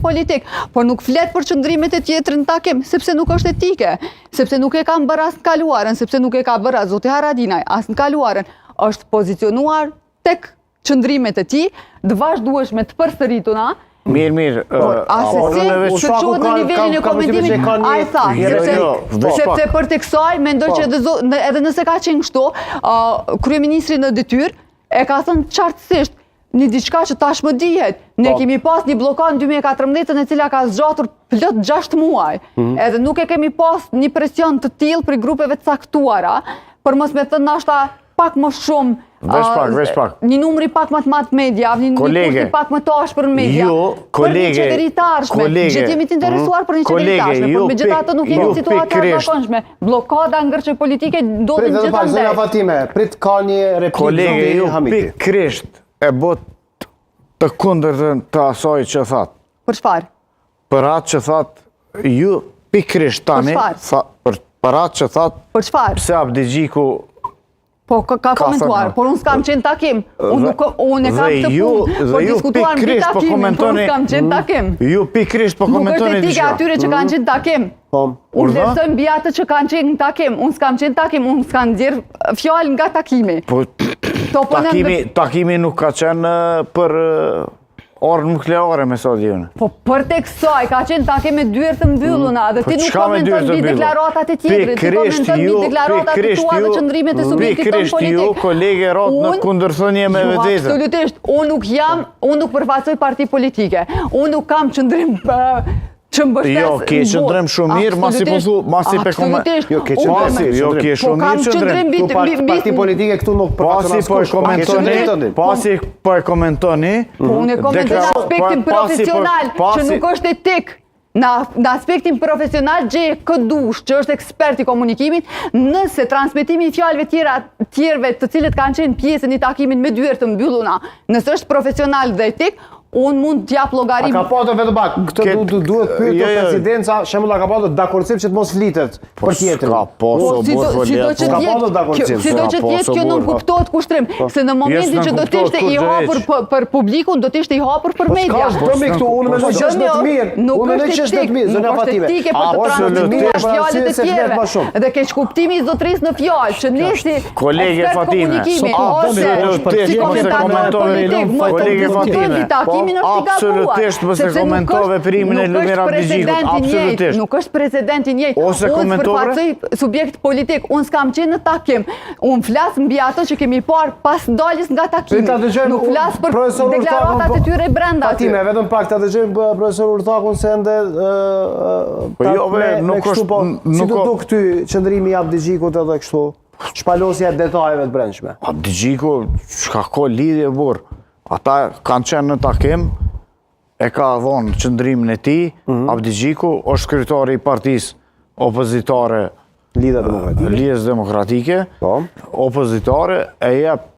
politik, por nuk flet për qëndrimet e tjetër në takim, sepse nuk është etike, sepse nuk e ka bërë as në kaluarën, sepse nuk e ka bërë as zoti Haradinaj, as në kaluarën, është pozicionuar tek qëndrimet e tij, të vazhdueshme të përsërituna. Mirë. Asesi, që qohet në nivelin e komentimit, a e tha, sepse për të kësaj, mendoj që edhe nëse ka qenë kështu, kryeministri në detyrë e ka thënë qartësisht një diçka që tashmë dihet. Ne kemi pas një blokadë në 2014 e cila ka zgjatur plot 6 muaj. Edhe nuk e kemi pas një presion të tillë për grupeve të caktuara, për mos me thënë nashta pak më shumë, veç pak. Një numri pak më të madh media, një kursi pak më të ashpër media. Për një qeveritarshme, gjithë jemi të interesuar për një qeveritarshme, por megjithatë nuk jemi në situatë të zakonshme. Blokada ngërçe politike ndodhin gjithandaj. Zona Fatime, prit ka një replikë. Kolege, ju pikërisht e bot të kundërtën të asaj që thatë. Për çfarë? Për atë që thatë, ju pikërisht tani, për atë që thatë, për çfarë? pse Abdigjiku Po, ka komentuar, por unë s'kam qenë takim. Unë e kam të punë, por diskutuar mbi takimin, por unë s'kam qenë takim. Ju pikërisht po komentoni nuk është etike atyre që kanë qenë takim. Unë vlerësoj mbi atë që kanë qenë në takim. Unë s'kam qenë takim, unë s'kam nxjerr fjalë nga takimi. Takimi nuk ka qenë për orë nukleare me sot jene. Po për të kësaj, ka qenë takim me dyert të mbylluna, dhe ti nuk komenton mbi deklaratat e tjetrit, ti komenton mbi deklaratat e tua dhe qëndrimet e subjektit tonë politik. Pikërisht ju, kolege, rotë në kundërthënie me vetetë. Absolutisht, unë nuk përfaqësoj parti politike, unë nuk kam qëndrim që mbështes... Jo, ke qëndrim shumë mirë, masi pe komentar. Jo, ke shumë mirë qëndrim. Parti politike këtu nuk përfaqëson pasi po e komentoni. Unë e komentoj në aspektin profesional, që nuk është etik. Në aspektin profesional, gjeje Këdush, që është ekspert i komunikimit, nëse transmetimi i fjalëve tjerëve të cilët kanë qenë pjesën i takimin me dyert të mbylluna, nëse është profesional dhe etik, unë mund t'jap llogarim. A ka patë vetëm pak, këtë duhet pyetur presidenca, shembull ka patë dakordsim që të mos flitet për tjetrin. Sido që tjetë kjo nuk kuptohet kushtrim, se në momentin që do të ishte i hapur për publikun, do të ishte i hapur për media. Unë mendoj që është më të mirë. Nuk është etike për të transmetuar fjalët e tjerëve. Dhe keq kuptimi i zotërisë në fjalë, që nesi ekspert komunikimi ose absolutisht mëse komentove primin e Lumir Abdigjikut, absolutisht. Nuk është president i njëjtë. Ose komentore? Unë përfaqësoj subjekt politik, unë s'kam qenë në takim. Unë flas mbi ato që kemi parë pas daljes nga takimi. Nuk flas për deklaratat e tyre brenda aty. Fatime, vetëm pak ta dëgjojmë profesor Urthakun se ende si do duk ty qëndrimi i Abdigjikut edhe kështu, shpalosja e detajeve të brendshme. Abdigjiku, çka ka lidhje burr. Ata kanë qenë në takim, e ka dhonë qëndrimin e tij, Abdigjiku është kryetari i partisë opozitare Lidhjes Demokratike, opozitare, e jep